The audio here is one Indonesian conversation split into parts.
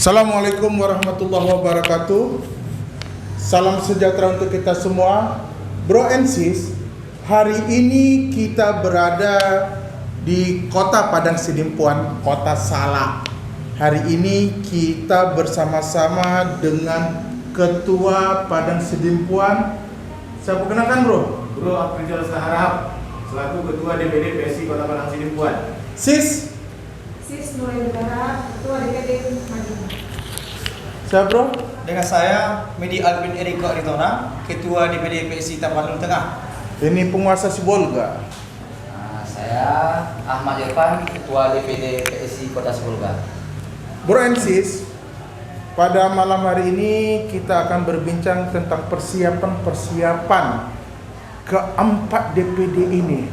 Assalamualaikum warahmatullahi wabarakatuh. Salam sejahtera untuk kita semua. Bro and sis, hari ini kita berada di Kota Padang Sidimpuan, Kota Salak. Hari ini kita bersama-sama dengan Ketua Padang Sidimpuan. Saya perkenalkan Bro Afrizal Saharab selaku Ketua DPD PSI Kota Padang Sidimpuan. Sis Nurul Negara, Ketua DPD Madinah. Saya Bro. Dengan saya Medi Alvin Eriko Aritona, Ketua DPD PSI Tapanuli Tengah. Ini penguasa Sibolga. Saya Ahmad Irfan, Ketua DPD PSI Kota Sibolga. Bro and sis, pada malam hari ini kita akan berbincang tentang persiapan keempat DPD ini.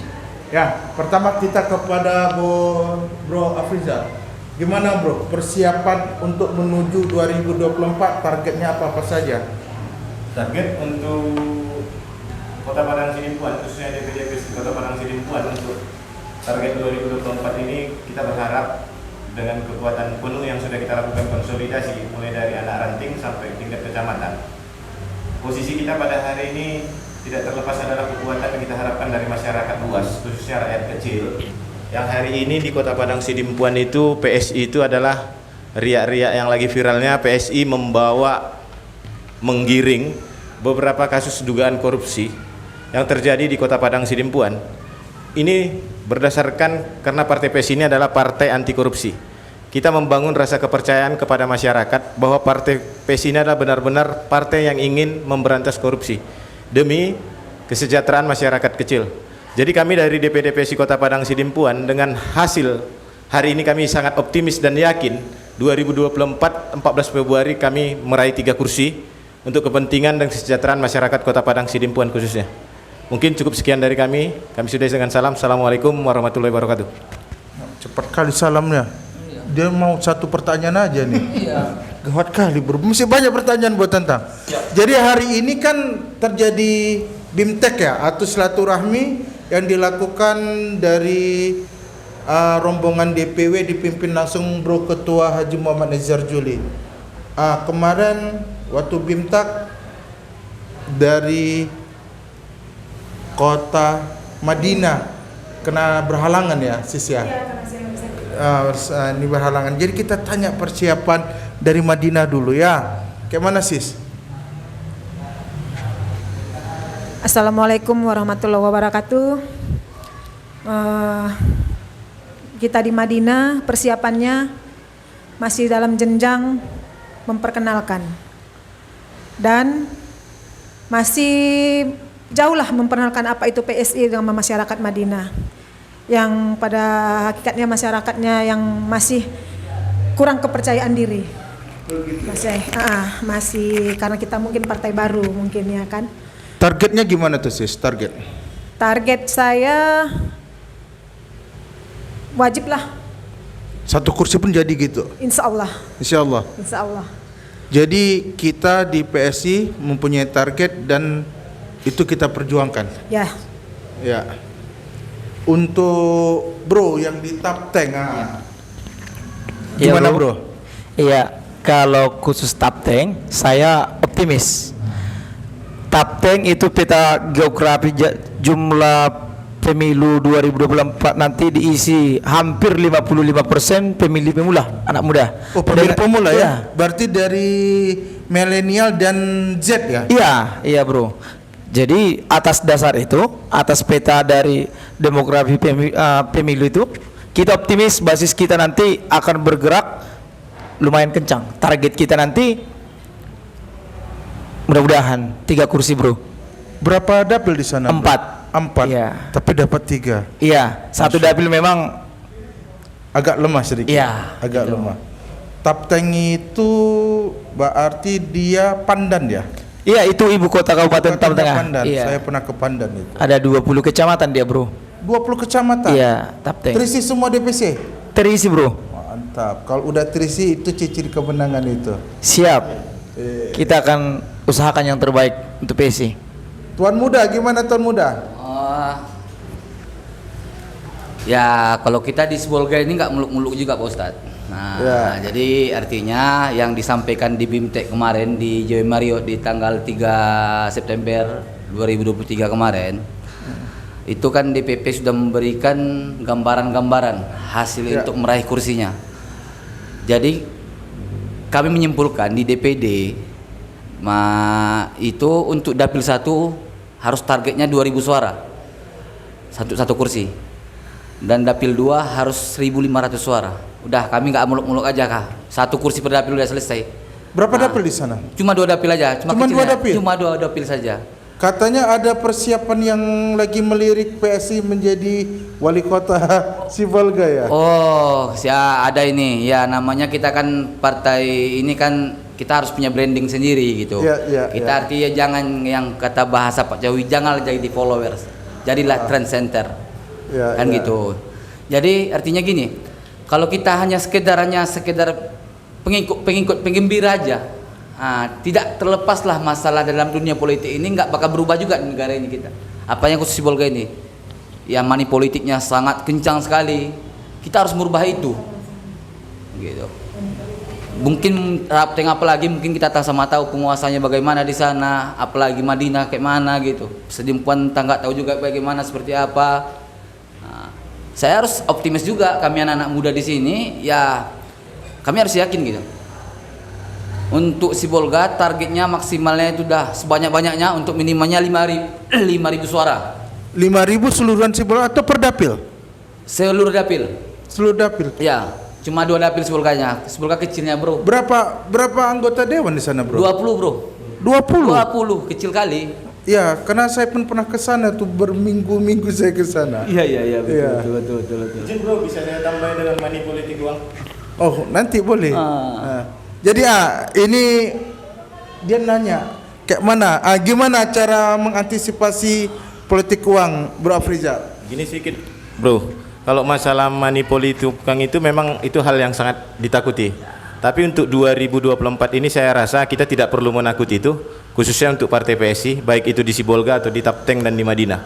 Ya, pertama kita kepada Bro Afrizal. Gimana Bro, persiapan untuk menuju 2024, targetnya apa saja? Target untuk Kota Padang Sidimpuan, khususnya DPD PSI Kota Padang Sidimpuan, untuk target 2024 ini kita berharap dengan kekuatan penuh yang sudah kita lakukan konsolidasi mulai dari anak ranting sampai tingkat kecamatan. Posisi kita pada hari ini tidak terlepas adalah kekuatan yang kita harapkan dari masyarakat luas, khususnya rakyat kecil. Yang hari ini di Kota Padang Sidimpuan itu PSI itu adalah riak-riak yang lagi viralnya PSI menggiring beberapa kasus dugaan korupsi yang terjadi di Kota Padang Sidimpuan. Ini berdasarkan karena partai PSI ini adalah partai anti korupsi. Kita membangun rasa kepercayaan kepada masyarakat bahwa partai PSI ini adalah benar-benar partai yang ingin memberantas korupsi demi kesejahteraan masyarakat kecil. Jadi kami dari DPD PSI Kota Padang Sidimpuan dengan hasil hari ini kami sangat optimis dan yakin 2024 14 Februari kami meraih 3 kursi untuk kepentingan dan kesejahteraan masyarakat Kota Padang Sidimpuan khususnya. Mungkin cukup sekian dari kami. Kami sudahi dengan salam. Assalamualaikum warahmatullahi wabarakatuh. Cepat kali salamnya. Dia mau satu pertanyaan aja nih. Iya. Gawat kali Bro. Masih banyak pertanyaan buat tentang. Jadi hari ini kan terjadi BIMTEK ya, atau silaturahmi yang dilakukan dari rombongan DPW dipimpin langsung Bro Ketua Haji Muhammad Nazar Juli. Kemarin waktu BIMTEK dari Kota Madinah kena berhalangan ya, Sis ya? Iya, karena saya nggak bisa. Ini berhalangan. Jadi kita tanya persiapan dari Madinah dulu ya. Kayak mana Sis? Assalamualaikum warahmatullahi wabarakatuh. Kita di Madinah persiapannya masih dalam jenjang memperkenalkan dan masih jauh lah memperkenalkan apa itu PSI dengan masyarakat Madinah, yang pada hakikatnya masyarakatnya yang masih kurang kepercayaan diri. Masih karena kita mungkin partai baru mungkin ya kan. Targetnya gimana tuh Sis? Target saya wajib lah. Satu kursi pun jadi gitu. Insya Allah. Insya Allah. Insya Allah. Jadi kita di PSI mempunyai target dan itu kita perjuangkan. Ya. Ya. Untuk Bro yang di top tank, gimana Bro? Iya, kalau khusus top tank saya optimis. Top tank itu peta geografi jumlah pemilu 2024 nanti diisi hampir 55% pemilih pemula, anak muda. Oh, pemilih pemula ya? Berarti dari milenial dan Z ya? Iya Bro. Jadi atas dasar itu, atas peta dari demografi pemilu itu, kita optimis basis kita nanti akan bergerak lumayan kencang. Target kita nanti mudah-mudahan 3 kursi Bro. Berapa dapil di sana? 4. 4. Iya. Tapi dapat 3. Iya, 1 dapil memang agak lemah sedikit. Iya, agak gitu. lemah. Top tank itu berarti dia Pandan ya? Iya, itu ibu kota Kabupaten Tapan Tengah. Pandan. Iya. Saya pernah ke Pandan itu. Ada 20 kecamatan dia Bro. 20 kecamatan? Iya, top tank. Terisi semua DPC? Terisi Bro. Mantap. Kalau udah terisi itu ciri kemenangan itu. Siap. Kita akan usahakan yang terbaik untuk PSI. Tuan Muda, gimana Tuan Muda? Ya kalau kita di Sibolga ini nggak muluk-muluk juga Pak Ustadz. Nah, Ya. jadi artinya yang disampaikan di BIMTEK kemarin di Joy Marriott di tanggal 3 September 2023 kemarin, itu kan DPP sudah memberikan gambaran-gambaran hasil Ya. untuk meraih kursinya. Jadi kami menyimpulkan di DPD itu untuk dapil 1 harus targetnya 2.000 suara satu kursi, dan dapil 2 harus 1.500 suara. Udah, kami nggak muluk-muluk aja kah, 1 kursi per dapil udah selesai. Berapa Nah, dapil di sana? Cuma 2 dapil aja, Cuma kecilnya. 2 dapil? Cuma 2 dapil saja. Katanya ada persiapan yang lagi melirik PSI menjadi wali kota Sibolga ya? Oh, ya ada ini. Ya namanya kita kan partai ini kan kita harus punya branding sendiri gitu. Kita artinya jangan yang kata bahasa Pak Jokowi, jangan jadi followers. Jadilah trend center. Kan gitu. Jadi artinya gini, kalau kita hanya sekedar pengikut penggembira aja, tidak terlepaslah masalah dalam dunia politik ini nggak bakal berubah juga di negara ini kita. Apanya khusus Sibolga ini, ya money politiknya sangat kencang sekali. Kita harus merubah itu, gitu. Mungkin Rapteng apalagi mungkin kita sama tahu penguasanya bagaimana di sana, apalagi Madinah kayak mana gitu. Sedimpuan kita nggak tahu juga bagaimana seperti apa. Saya harus optimis juga, kami anak-anak muda di sini, ya kami harus yakin gitu. Untuk Sibolga targetnya maksimalnya itu udah sebanyak-banyaknya untuk minimalnya 5.000 suara. 5.000 seluruhan Sibolga atau per dapil? Seluruh dapil. Seluruh dapil. Ya, cuma 2 dapil Sibolganya. Sibolga kecilnya, Bro. Berapa anggota dewan di sana, Bro? 20, Bro. 20. Kecil kali. Ya, karena saya pun pernah ke sana tuh, berminggu-minggu saya ke sana. Iya, betul. Izin bro, bisa saya tambahin dengan money politik uang? Oh, nanti boleh. Jadi ini dia nanya kayak mana? Gimana cara mengantisipasi politik uang, Bro Afrizal? Gini sedikit bro, kalau masalah money politik uang itu memang itu hal yang sangat ditakuti. Tapi untuk 2024 ini saya rasa kita tidak perlu menakut itu, khususnya untuk partai PSI, baik itu di Sibolga atau di Tapteng dan di Madinah.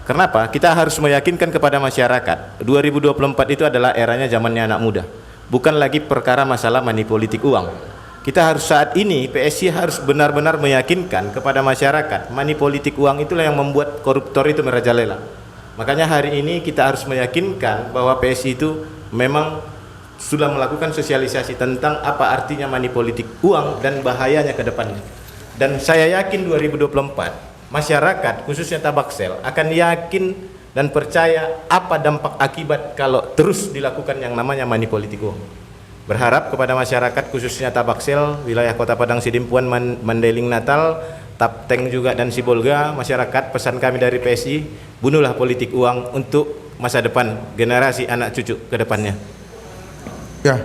Kenapa? Kita harus meyakinkan kepada masyarakat 2024 itu adalah eranya zamannya anak muda, bukan lagi perkara masalah money politik uang. Kita harus saat ini PSI harus benar-benar meyakinkan kepada masyarakat money politik uang itulah yang membuat koruptor itu merajalela. Makanya hari ini kita harus meyakinkan bahwa PSI itu memang sudah melakukan sosialisasi tentang apa artinya money politik uang dan bahayanya ke depannya. Dan saya yakin 2024 masyarakat khususnya Tabaksel akan yakin dan percaya apa dampak akibat kalau terus dilakukan yang namanya money politik uang. Berharap kepada masyarakat khususnya Tabaksel, wilayah Kota Padang Sidimpuan, Mandailing Natal, Tapteng juga dan Sibolga, masyarakat pesan kami dari PSI, bunuhlah politik uang untuk masa depan generasi anak cucu ke depannya. Ya,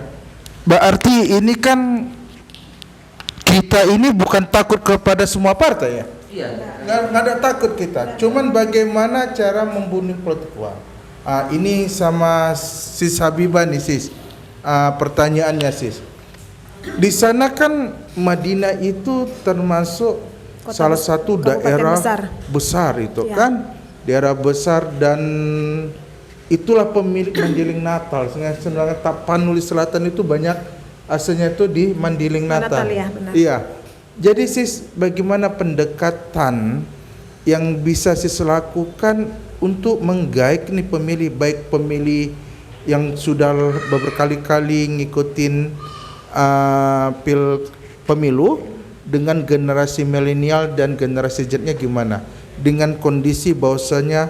berarti ini kan kita ini bukan takut kepada semua partai ya? Iya. Nggak ada takut kita, cuman bagaimana cara membunuh politik uang. Ini sama Sis Habibah nih Sis, pertanyaannya Sis. Di sana kan Madinah itu termasuk salah satu daerah besar itu ya. kan, daerah besar dan itulah pemilik Mandiling Natal. Sebenarnya Tapanuli Selatan itu banyak asalnya itu di Mandiling Natal. Ya, benar. Iya. Jadi Sis, bagaimana pendekatan yang bisa Sis lakukan untuk menggait nih pemilih, baik pemilih yang sudah berkali-kali ngikutin pemilu dengan generasi milenial dan generasi Z-nya gimana? Dengan kondisi bahwasanya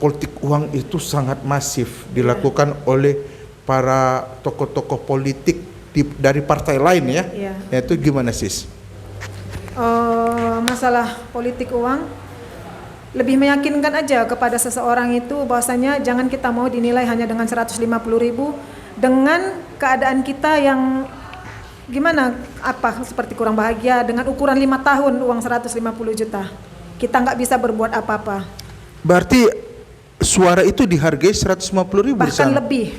politik uang itu sangat masif dilakukan oleh para tokoh-tokoh politik dari partai lain ya. Itu gimana Sis? Masalah politik uang lebih meyakinkan aja kepada seseorang itu bahwasanya jangan kita mau dinilai hanya dengan 150.000 dengan keadaan kita yang gimana, apa seperti kurang bahagia dengan ukuran 5 tahun uang 150 juta. Kita nggak bisa berbuat apa-apa. Berarti suara itu dihargai 150.000 bahkan lebih.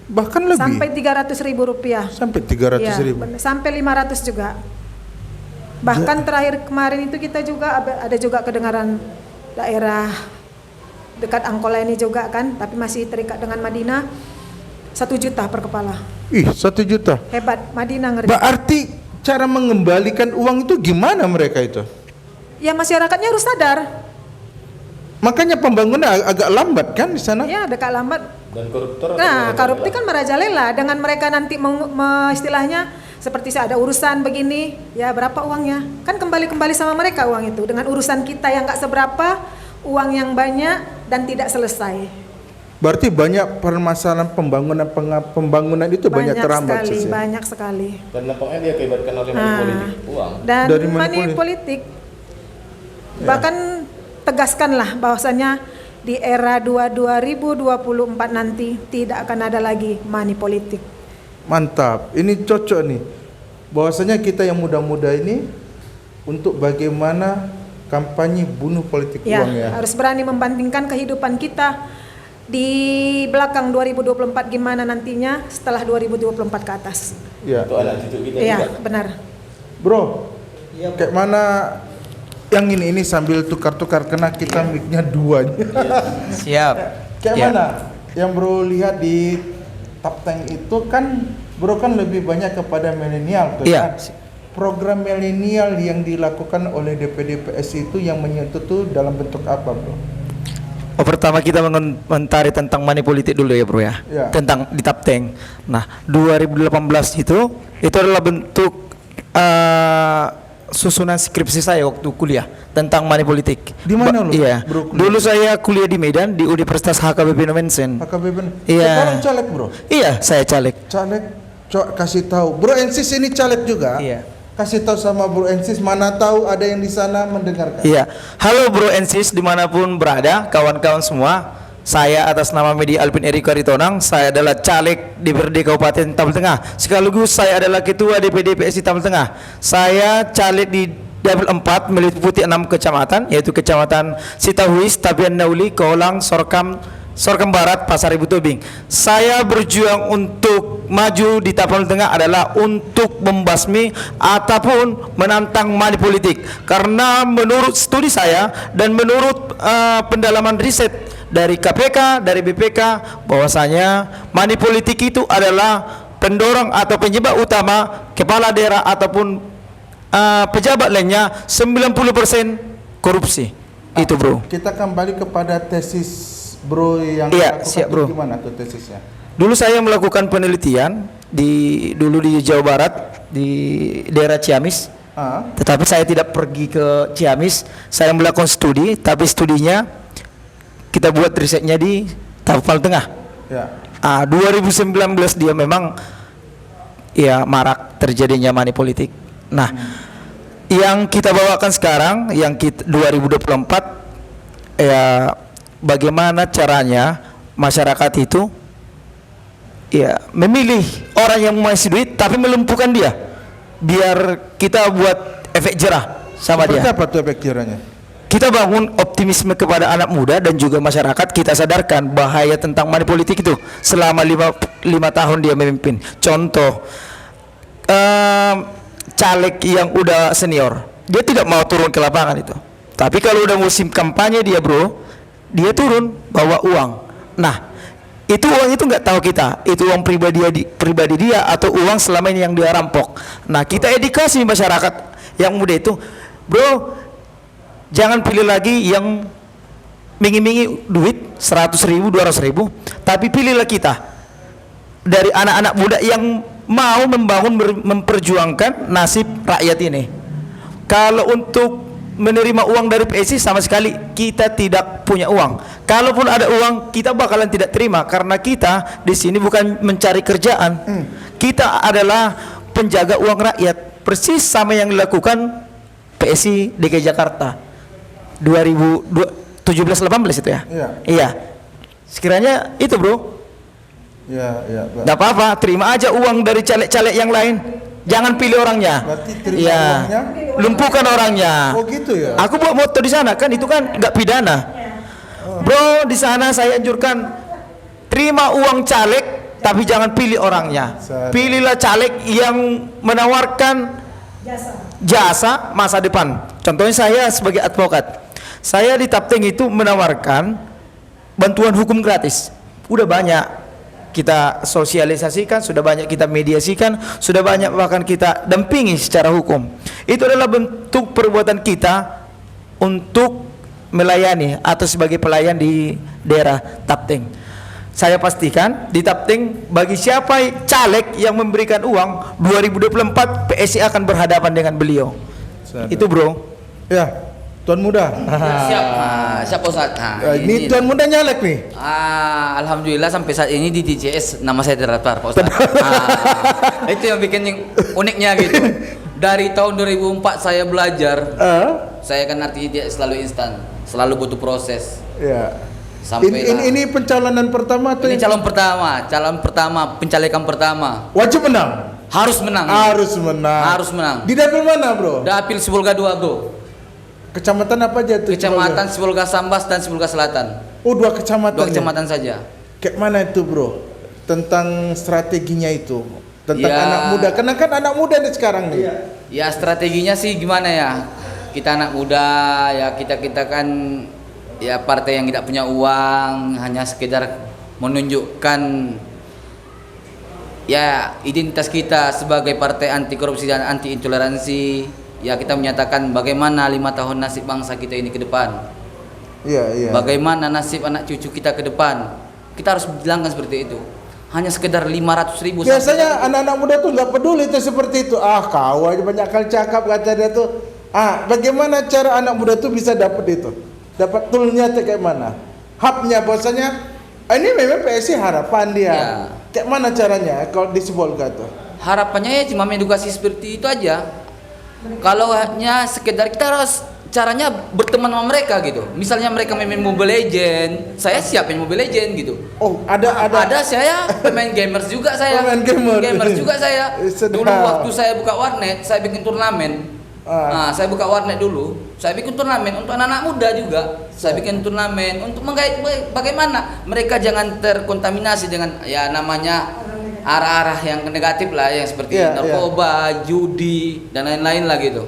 Bahkan lebih. Sampai 300.000 rupiah. Sampai 300.000. Ya, sampai 500 juga. Bahkan terakhir kemarin itu kita juga ada juga kedengaran daerah dekat Angkola ini juga kan, tapi masih terikat dengan Madinah. 1 juta per kepala. Ih, 1 juta. Hebat, Madinah ngeri. Berarti cara mengembalikan uang itu gimana mereka itu? Ya masyarakatnya harus sadar. Makanya pembangunan agak lambat kan di sana? Ya dekat lambat. Dan koruptor Nah, korupsi kan merajalela dengan mereka nanti istilahnya seperti saya ada urusan begini, ya berapa uangnya? Kan kembali sama mereka uang itu dengan urusan kita yang nggak seberapa, uang yang banyak dan tidak selesai. Berarti banyak permasalahan pembangunan itu banyak terhambat. Sekali, banyak sekali. Dan nampaknya dia kelibatkan oleh money politik uang. Dan Dari money politik. Bahkan tegaskanlah bahwasanya di era 2024 nanti tidak akan ada lagi money politik. Mantap, ini cocok nih. Bahwasanya kita yang muda-muda ini untuk bagaimana kampanye bunuh politik Ya, uang ya. harus berani membandingkan kehidupan kita di belakang 2024 gimana nantinya setelah 2024 ke atas. Ya. Untuk anak cucu kita Iya, juga. benar. Bro, kayak mana yang ini sambil tukar-tukar kena kita mic-nya 2. Siap. Kayak Ya. mana? Yang bro lihat di Top Tank itu kan bro kan lebih banyak kepada milenial tuh Iya. kan. Program milenial yang dilakukan oleh DPD PSI itu yang menyentuh tuh dalam bentuk apa bro? Oh, pertama kita mengomentari tentang money politik dulu ya bro ya. Ya. Tentang di Tapteng. Nah 2018 itu adalah bentuk susunan skripsi saya waktu kuliah tentang money politik. Di mana lu, Iya. bro, kuliah? Dulu saya kuliah di Medan di Universitas HKBP Nomensen. HKBP. Iya. Sekarang caleg bro. Iya, saya caleg. Caleg, kasih tahu. Bro Ensis ini caleg juga. Iya. Kasih tahu sama Bro Ensis, mana tahu ada yang di sana mendengarkan. Iya. Halo Bro Ensis dimanapun berada, kawan-kawan semua. Saya atas nama Media Alvin Eriko Aritonang, saya adalah caleg DPRD Kabupaten Tabel Tengah. Sekaligus saya adalah Ketua DPD PSI Tabel Tengah. Saya caleg di Dapil 4 meliputi 6 kecamatan, yaitu Kecamatan Sitahuis, Tabian Nauli, Kolang, Sorkam Barat, Pasar Ibu Tobing. Saya berjuang untuk maju di Tabel Tengah adalah untuk membasmi ataupun menantang money politik. Karena menurut studi saya dan menurut pendalaman riset dari KPK, dari BPK, bahwasanya money politik itu adalah pendorong atau penyebab utama kepala daerah ataupun pejabat lainnya 90% korupsi. Itu bro. Kita kembali kepada tesis bro yang Iya, lakukan siap, itu bro. gimana tuh tesisnya? Dulu saya melakukan penelitian di Jawa Barat di daerah Ciamis. Tetapi saya tidak pergi ke Ciamis, saya melakukan studi, tapi studinya kita buat risetnya di Tapal Tengah. Ya. 2019 dia memang ya marak terjadinya money politik. Nah, yang kita bawakan sekarang yang 2024 ya bagaimana caranya masyarakat itu ya memilih orang yang masih duit tapi melumpuhkan dia biar kita buat efek jerah sama Seperti dia. apa tuh efek jerahnya? Kita bangun optimisme kepada anak muda dan juga masyarakat. Kita sadarkan bahaya tentang money politik itu selama 5 tahun dia memimpin. Contoh caleg yang udah senior, dia tidak mau turun ke lapangan itu. Tapi kalau udah musim kampanye dia bro, dia turun bawa uang. Nah, itu uang itu nggak tahu kita, itu uang pribadi dia atau uang selama ini yang dia rampok. Nah, kita edukasi masyarakat yang muda itu, bro, jangan pilih lagi yang mingi-mingi duit 100.000, 200.000, tapi pilihlah kita dari anak-anak muda yang mau memperjuangkan nasib rakyat ini. Kalau untuk menerima uang dari PSI sama sekali kita tidak punya uang. Kalaupun ada uang kita bakalan tidak terima karena kita di sini bukan mencari kerjaan. Kita adalah penjaga uang rakyat, persis sama yang dilakukan PSI DKI Jakarta 2017-18 itu ya. Iya. Iya. Sekiranya itu bro. Ya. Tidak apa-apa, terima aja uang dari caleg-caleg yang lain. Jangan pilih orangnya. Berarti terima Iya. uangnya? Lumpuhkan orangnya. Oh gitu ya. Aku buat moto di sana kan itu kan nggak pidana. Bro, di sana saya anjurkan terima uang caleg tapi jangan pilih orangnya. Sadar. Pilihlah caleg yang menawarkan jasa masa depan. Contohnya saya sebagai advokat. Saya di Tapteng itu menawarkan bantuan hukum gratis. Udah banyak. kita sosialisasikan, sudah banyak kita mediasikan, sudah banyak bahkan kita dampingi secara hukum. Itu adalah bentuk perbuatan kita untuk melayani atau sebagai pelayan di daerah Tapteng. Saya pastikan di Tapteng bagi siapa caleg yang memberikan uang 2024 PSI akan berhadapan dengan beliau. Itu bro. Ya, Tuan Muda. Siap Ustaz. Ini Tuan Muda nyalek nih. Alhamdulillah sampai saat ini di DJS nama saya terdaftar Pak Ustaz. Itu yang bikin yang uniknya gitu. Dari tahun 2004 saya belajar. Saya kan artinya dia selalu instan, selalu butuh proses. Ya. Sampai Ini pencalonan pertama atau ini calon pertama, pencalekan pertama. wajib menang? Harus menang. Harus menang. Di dapil mana, Bro? Dapil Sibolga 2, Bro. Kecamatan apa aja tuh? Kecamatan Sibolga Sambas dan Sibolga Selatan. Oh, dua kecamatan. Dua kecamatan saja. Kayak mana itu, Bro? Tentang strateginya itu. Tentang Ya. anak muda. Karena kan anak muda nih sekarang nih. Ya strateginya sih gimana ya? Kita anak muda ya kita kan ya partai yang tidak punya uang, hanya sekedar menunjukkan ya identitas kita sebagai partai anti korupsi dan anti intoleransi. Ya kita menyatakan bagaimana 5 tahun nasib bangsa kita ini ke depan. Iya. Bagaimana nasib anak cucu kita ke depan. Kita harus bilangkan seperti itu. Hanya sekedar 500.000. Biasanya anak-anak muda tuh nggak peduli itu seperti itu. Kau aja banyak kali cakap kata dia tuh. Bagaimana cara anak muda tuh bisa dapat itu? Dapat toolnya tuh kayak mana? Hubnya bahwasanya ini memang PSI harapan dia. Ya. Kayak mana caranya kalau di Sibolga tuh? Harapannya ya cuma edukasi seperti itu aja. Kalau hanya sekedar kita harus caranya berteman sama mereka gitu. Misalnya mereka main Mobile Legend, saya siap main Mobile Legend gitu. Oh, ada Saya pemain gamers juga saya. Pemain gamers juga saya. Sedap. Dulu waktu saya buka warnet, saya bikin turnamen. Saya buka warnet dulu. Saya bikin turnamen untuk anak-anak muda juga. Saya bikin turnamen untuk menggait bagaimana mereka jangan terkontaminasi dengan ya namanya arah-arah yang negatif lah, yang seperti narkoba, judi dan lain-lain lah gitu.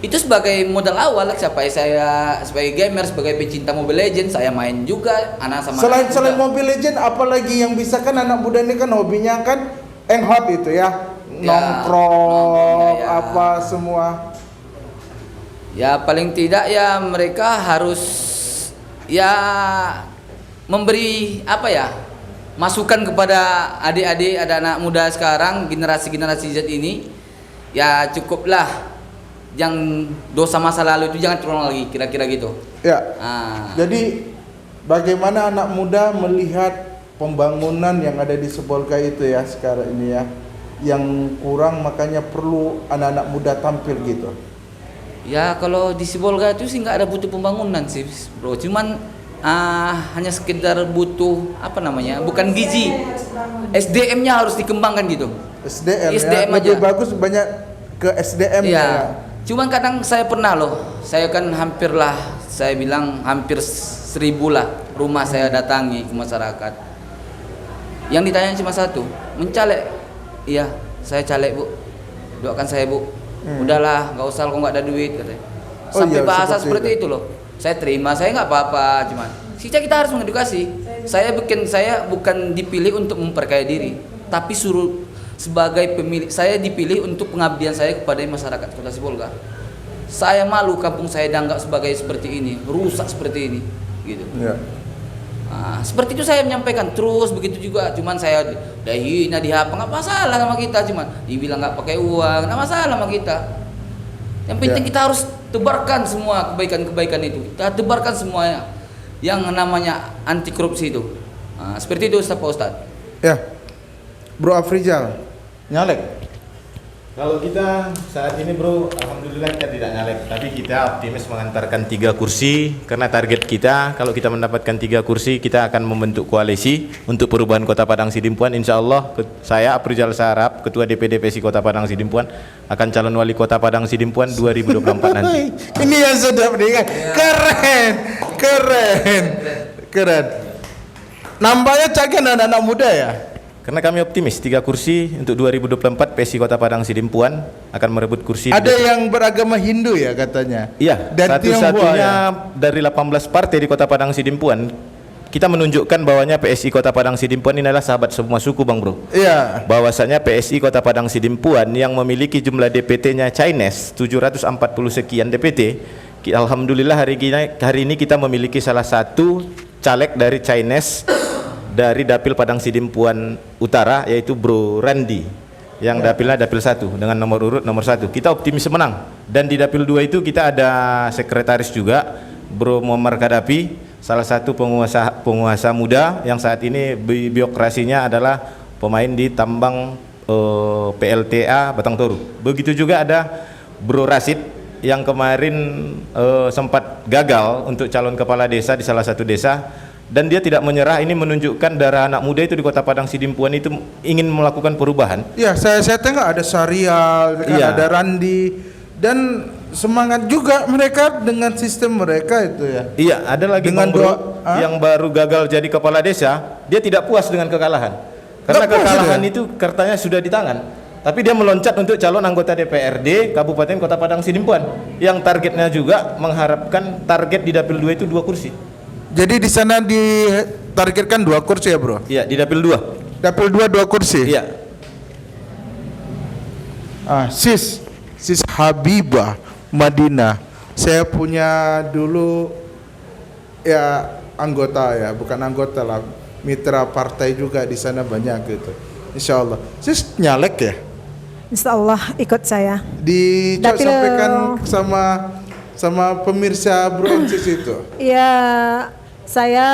Itu sebagai modal awal siapa saya sebagai gamer, sebagai pecinta Mobile Legends, saya main juga anak sama selain Mobile Legends, apalagi yang bisa kan anak muda ini kan hobinya kan hot itu ya, nongkrong apa semua. Ya paling tidak ya mereka harus ya memberi apa ya masukan kepada adik-adik, ada anak muda sekarang generasi Z ini ya cukuplah yang dosa masa lalu itu jangan terulang lagi, kira-kira gitu. Ya. Jadi bagaimana anak muda melihat pembangunan yang ada di Sibolga itu ya sekarang ini ya, yang kurang makanya perlu anak-anak muda tampil gitu. Ya kalau di Sibolga itu sih nggak ada butuh pembangunan sih, bro. Cuman hanya sekedar butuh apa namanya, bukan gizi, SDM-nya harus dikembangkan gitu. SDM ya, lebih bagus banyak ke SDM ya. Cuman kadang saya pernah loh, saya kan hampir lah, saya bilang hampir 1000 lah rumah saya datangi ke masyarakat. Yang ditanya cuma satu, mencalek? Iya, saya calek bu, doakan saya bu. Udahlah, nggak usah kalau nggak ada duit katanya. Sampai bahasa seperti itu loh. Saya terima, saya nggak apa-apa, cuman kita harus mengedukasi. Saya bukan dipilih untuk memperkaya diri, tapi suruh sebagai pemilih, saya dipilih untuk pengabdian saya kepada masyarakat Kota Sibolga. Saya malu kampung saya dianggap sebagai seperti ini, rusak seperti ini, gitu. Ya. Seperti itu saya menyampaikan terus begitu juga. Cuman saya dihina, dihapa, nggak masalah sama kita. Cuman dibilang nggak pakai uang, nggak masalah sama kita. Yang penting kita harus tebarkan semua kebaikan-kebaikan itu. Kita tebarkan semuanya yang namanya anti korupsi itu. Seperti itu Pak Ustadz. Ya, Bro Afrizal, nyalek. Kalau kita saat ini bro, alhamdulillah kita tidak nyalek, tapi kita optimis mengantarkan 3 kursi karena target kita kalau kita mendapatkan 3 kursi kita akan membentuk koalisi untuk perubahan Kota Padang Sidimpuan. Insya Allah saya Afrizal Sarap, Ketua DPD PSI Kota Padang Sidimpuan akan calon wali Kota Padang Sidimpuan 2024 nanti. Ini yang sedap nih kan, keren. Nampaknya cagen anak-anak muda ya. Karena kami optimis 3 kursi untuk 2024 PSI Kota Padang Sidimpuan akan merebut kursi. Ada yang beragama Hindu ya katanya. Iya, dari satu-satunya ya? dari 18 partai di Kota Padang Sidimpuan kita menunjukkan bahwanya PSI Kota Padang Sidimpuan ini adalah sahabat semua suku, Bang Bro. Iya. Bahwasanya PSI Kota Padang Sidimpuan yang memiliki jumlah DPT-nya Chinese 740 sekian DPT, alhamdulillah hari ini kita memiliki salah satu caleg dari Chinese dari Dapil Padang Sidimpuan Utara, yaitu Bro Randy, yang dapilnya dapil 1 dengan nomor urut nomor 1. Kita optimis menang. Dan di dapil 2 itu kita ada sekretaris juga, Bro Muammar Kadapi, salah satu penguasa muda yang saat ini biokrasinya adalah pemain di tambang PLTA Batang Toru. Begitu juga ada Bro Rasid yang kemarin sempat gagal untuk calon kepala desa di salah satu desa, dan dia tidak menyerah. Ini menunjukkan darah anak muda itu di Kota Padang Sidimpuan itu ingin melakukan perubahan. Ya, saya tengok ada Syarial, Iya. ada Randi, dan semangat juga mereka dengan sistem mereka itu ya. Iya, ada lagi Dengan Bang Bro doa, yang baru gagal jadi kepala desa, dia tidak puas dengan kekalahan. Karena Nggak puas kekalahan dia? itu katanya sudah di tangan. Tapi dia meloncat untuk calon anggota DPRD Kabupaten Kota Padang Sidimpuan yang targetnya juga mengharapkan target di dapil 2 itu 2 kursi. Jadi di sana ditargetkan 2 kursi ya, Bro? Iya, di dapil 2. Dapil 2 kursi? Iya. Sis Habibah Madinah. Saya punya dulu ya anggota ya, bukan anggota lah, mitra partai juga di sana banyak gitu. Insya Allah. Sis nyalek ya? Insya Allah ikut saya. Dapil- Sampaikan sama pemirsa Bro Sis itu. Ya, saya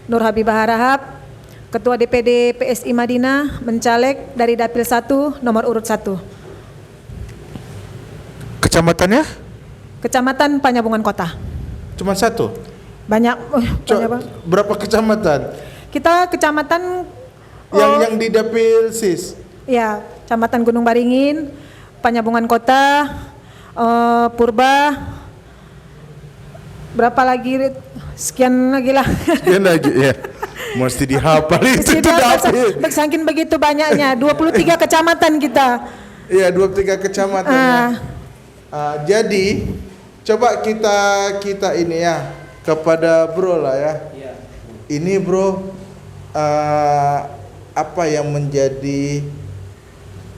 Nur Habibah Harahap, Ketua DPD PSI Madinah, mencaleg dari Dapil 1 nomor urut 1. Kecamatannya? Kecamatan Panyabungan Kota. Cuma 1? Banyak, Berapa kecamatan? kita kecamatan Yang di dapil Sis? ya, Kecamatan Gunung Baringin, Panyabungan Kota, Purba, berapa lagi? Sekian lagi lah. Sekian lagi ya. Mesti dihafal itu dapil. Saking begitu banyaknya, 23 kecamatan kita. Iya, 23 kecamatan. Jadi coba kita ini ya kepada Bro lah ya. Ini Bro, apa yang menjadi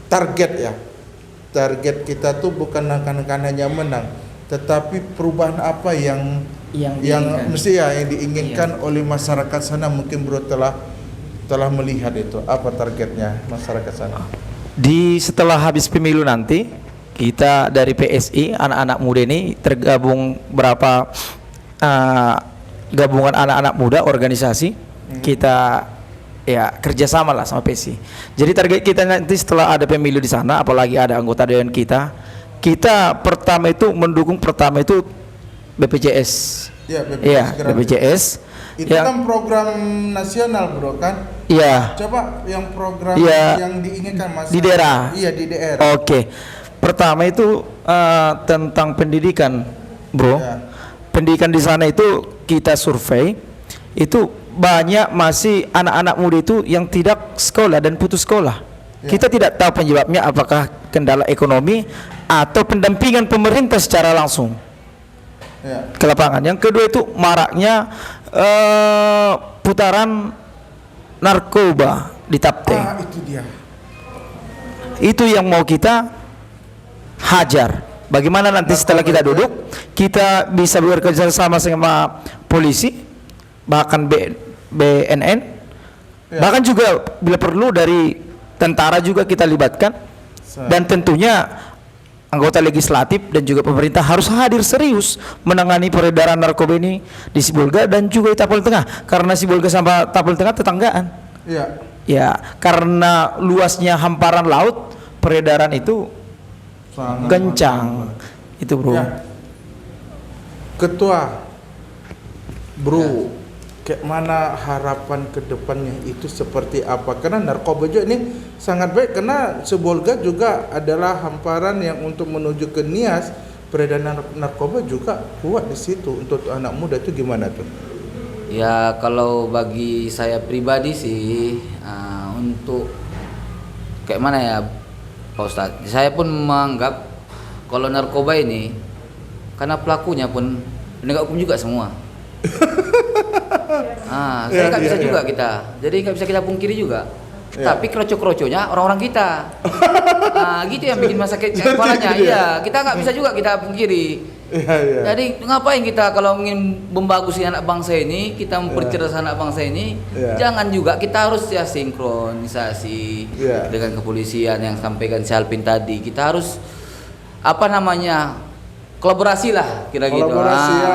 target ya? Target kita tuh bukan hanya menang, tetapi perubahan apa yang mesti ya yang diinginkan oleh masyarakat sana. Mungkin Bro telah melihat itu, apa targetnya masyarakat sana. Setelah habis pemilu nanti, kita dari PSI anak-anak muda ini tergabung berapa gabungan anak-anak muda organisasi. Kita ya kerjasama lah sama PSI. Jadi target kita nanti setelah ada pemilu di sana, apalagi ada anggota dewan kita pertama itu mendukung BPJS. Ya, BPJS. Itu kan program nasional Bro kan? Iya. Coba yang program Ya, yang diinginkan masyarakat. di daerah. Iya, di daerah. Oke. Pertama itu tentang pendidikan, Bro. Ya. Pendidikan di sana itu kita survei, itu banyak masih anak-anak muda itu yang tidak sekolah dan putus sekolah. Ya. Kita tidak tahu penyebabnya, apakah kendala ekonomi atau pendampingan pemerintah secara langsung Ya. ke lapangan. Yang kedua itu maraknya putaran narkoba di Tapteng. Itu dia. Itu yang mau kita hajar. Bagaimana nanti setelah kita duduk, kita bisa bekerja sama polisi, bahkan BNN, bahkan juga bila perlu dari tentara juga kita libatkan, dan tentunya anggota legislatif dan juga pemerintah harus hadir serius menangani peredaran narkoba ini di Sibolga dan juga di Tapal Tengah, karena Sibolga sama Tapal Tengah tetanggaan. Iya. Ya, karena luasnya hamparan laut, peredaran itu Sangat kencang. Itu, Bro. Ya. Ketua Bro, kayak mana harapan ke depannya itu seperti apa? Karena narkoba juga ini sangat baik, karena Sibolga juga adalah hamparan yang untuk menuju ke Nias. Peredaran narkoba juga kuat di situ. Untuk anak muda itu gimana tuh? Ya kalau bagi saya pribadi sih untuk kayak mana ya Pak Ustadz, saya pun menganggap kalau narkoba ini karena pelakunya pun penegak hukum juga semua. Saya nggak Iya, bisa iya, juga iya. kita. Jadi nggak bisa kita pungkiri juga. Iya. Tapi kroco-kroconya orang-orang kita. Gitu yang bikin masa Seperti kepalanya. itu ya? Iya, kita nggak bisa juga kita pungkiri. Iya, iya. Jadi ngapain kita kalau ingin membagusi anak bangsa ini, kita mempercerdas anak bangsa ini, Iya. jangan juga kita harus ya sinkronisasi Iya. dengan kepolisian yang sampaikan si Alvin tadi. Kita harus apa namanya kolaborasi lah kira gitu. Kolaborasi, ya.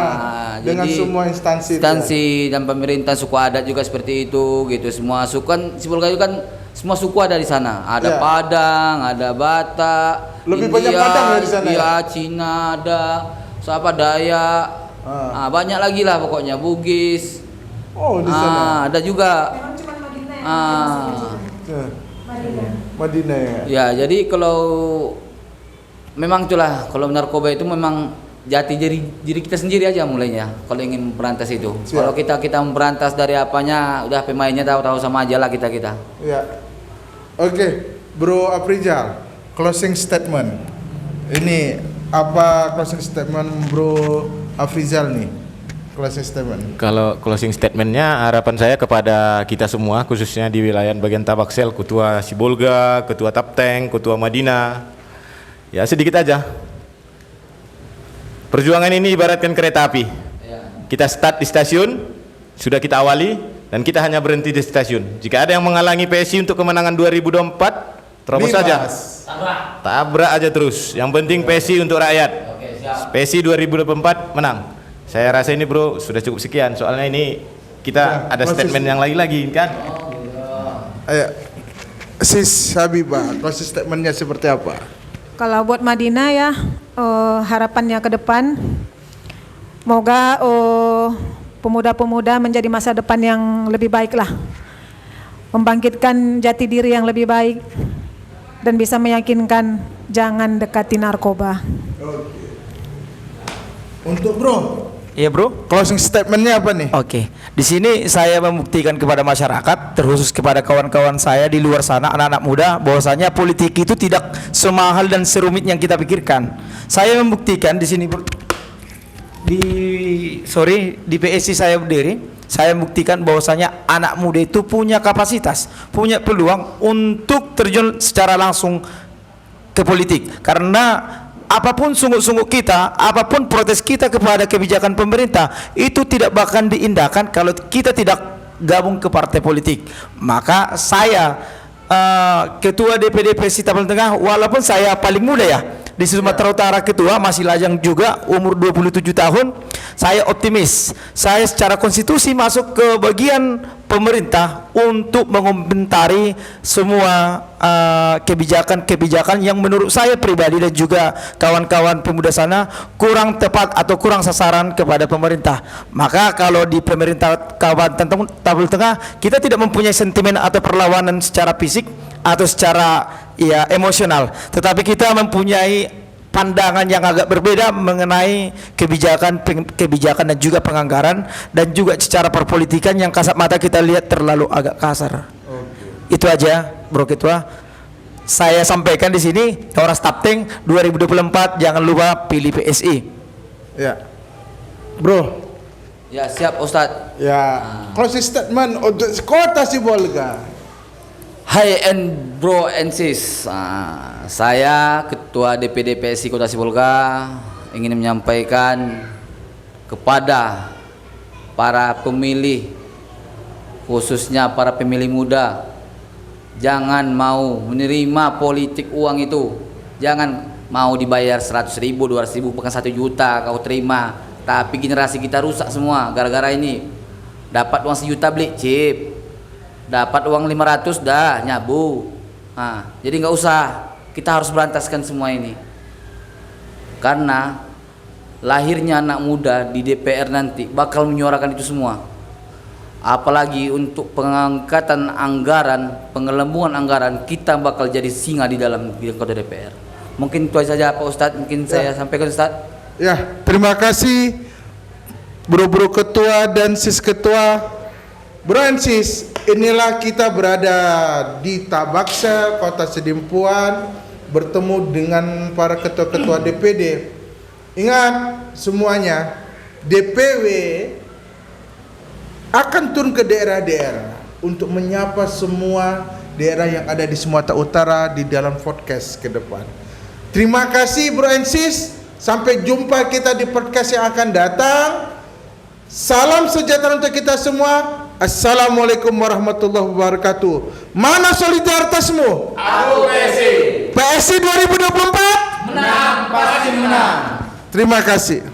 Dengan jadi semua instansi, dan pemerintah suku adat juga seperti itu gitu. Semua suku kan Sibolga itu kan semua suku ada di sana. Ada Iya. Padang, ada Batak, Lebih banyak Padang ya di sana ya? India, Cina ada, siapa Dayak, banyak lagi lah pokoknya Bugis. Oh, di sana. Ada juga. Memang cuma Madinah yang Ah, Ya. Madinah. Madinah ya. ya jadi kalau memang itulah kalau narkoba itu memang jati diri kita sendiri aja mulainya kalau ingin memberantas itu. Siap. Kalau kita memberantas dari apanya, udah pemainnya tahu sama aja lah kita. Ya. Oke, Bro Afrizal, closing statement. Ini apa closing statement Bro Afrizal nih? Closing statement. Kalau closing statementnya harapan saya kepada kita semua khususnya di wilayah bagian Tabaksel, Ketua Sibolga, Ketua Tapteng, Ketua Madinah, ya sedikit aja. Perjuangan ini ibaratkan kereta api. Kita start di stasiun, sudah kita awali, dan kita hanya berhenti di stasiun. Jika ada yang menghalangi PSI untuk kemenangan 2024, terobos saja. Nimas. Tabrak aja terus. Yang penting PSI untuk rakyat. PSI 2024 menang. Saya rasa ini bro sudah cukup sekian. Soalnya ini kita ada proses. statement yang lagi kan. Ayo, Sis Habibah, closing statementnya seperti apa? Kalau buat Madinah ya, harapannya ke depan, moga pemuda-pemuda menjadi masa depan yang lebih baik lah, membangkitkan jati diri yang lebih baik, dan bisa meyakinkan jangan dekati narkoba. Untuk Bro, Iya bro. closing statementnya apa nih? Oke, di sini saya membuktikan kepada masyarakat, terkhusus kepada kawan-kawan saya di luar sana, anak-anak muda, bahwasanya politik itu tidak semahal dan serumit yang kita pikirkan. Saya membuktikan di sini di PSI saya berdiri, saya membuktikan bahwasanya anak muda itu punya kapasitas, punya peluang untuk terjun secara langsung ke politik. Karena apapun sungguh-sungguh kita, apapun protes kita kepada kebijakan pemerintah, itu tidak bakal diindahkan kalau kita tidak gabung ke partai politik. Maka saya Ketua DPD PSI Tapal Tengah, walaupun saya paling muda ya di Sumatera Utara, ketua masih lajang juga, umur 27 tahun, saya optimis. Saya secara konstitusi masuk ke bagian pemerintah untuk mengomentari semua kebijakan-kebijakan yang menurut saya pribadi dan juga kawan-kawan pemuda sana kurang tepat atau kurang sasaran kepada pemerintah. Maka kalau di pemerintah Kabupaten Tapal Tengah kita tidak mempunyai sentimen atau perlawanan secara fisik atau secara ya emosional, tetapi kita mempunyai pandangan yang agak berbeda mengenai kebijakan dan juga penganggaran, dan juga secara perpolitikan yang kasat mata kita lihat terlalu agak kasar. Itu aja Bro Ketua. Saya sampaikan di sini, Horas Tapteng 2024 jangan lupa pilih PSI. Ya, Bro. Ya siap Ustadz. Ya, closing statement untuk Kota Sibolga. Hai and bro and sis, saya Ketua DPD PSI Kota Sibolga ingin menyampaikan kepada para pemilih, khususnya para pemilih muda, jangan mau menerima politik uang itu. Jangan mau dibayar 100.000, 200.000, bahkan 1 juta kau terima, tapi generasi kita rusak semua gara-gara ini. Dapat uang 1 juta beli chip, dapat uang 500 dah nyabu. Jadi nggak usah, kita harus berantaskan semua ini. Karena lahirnya anak muda di DPR nanti bakal menyuarakan itu semua. Apalagi untuk pengangkatan anggaran, pengelembungan anggaran, kita bakal jadi singa di dalam kota DPR. Mungkin itu saja Pak Ustadz, mungkin saya sampaikan Ustadz. Ya, terima kasih Bro-bro Ketua dan Sis Ketua. Bro and Sis, inilah kita berada di Tabaksel, Kota Sedimpuan, bertemu dengan para ketua-ketua DPD. Ingat semuanya, DPW akan turun ke daerah-daerah untuk menyapa semua daerah yang ada di Sumatera Utara di dalam podcast ke depan. Terima kasih bro and sis. Sampai jumpa kita di podcast yang akan datang. Salam sejahtera untuk kita semua. Assalamualaikum warahmatullahi wabarakatuh. Mana solidaritasmu? Aku PSI. PSI 2024 Menang, pasti menang. Terima kasih.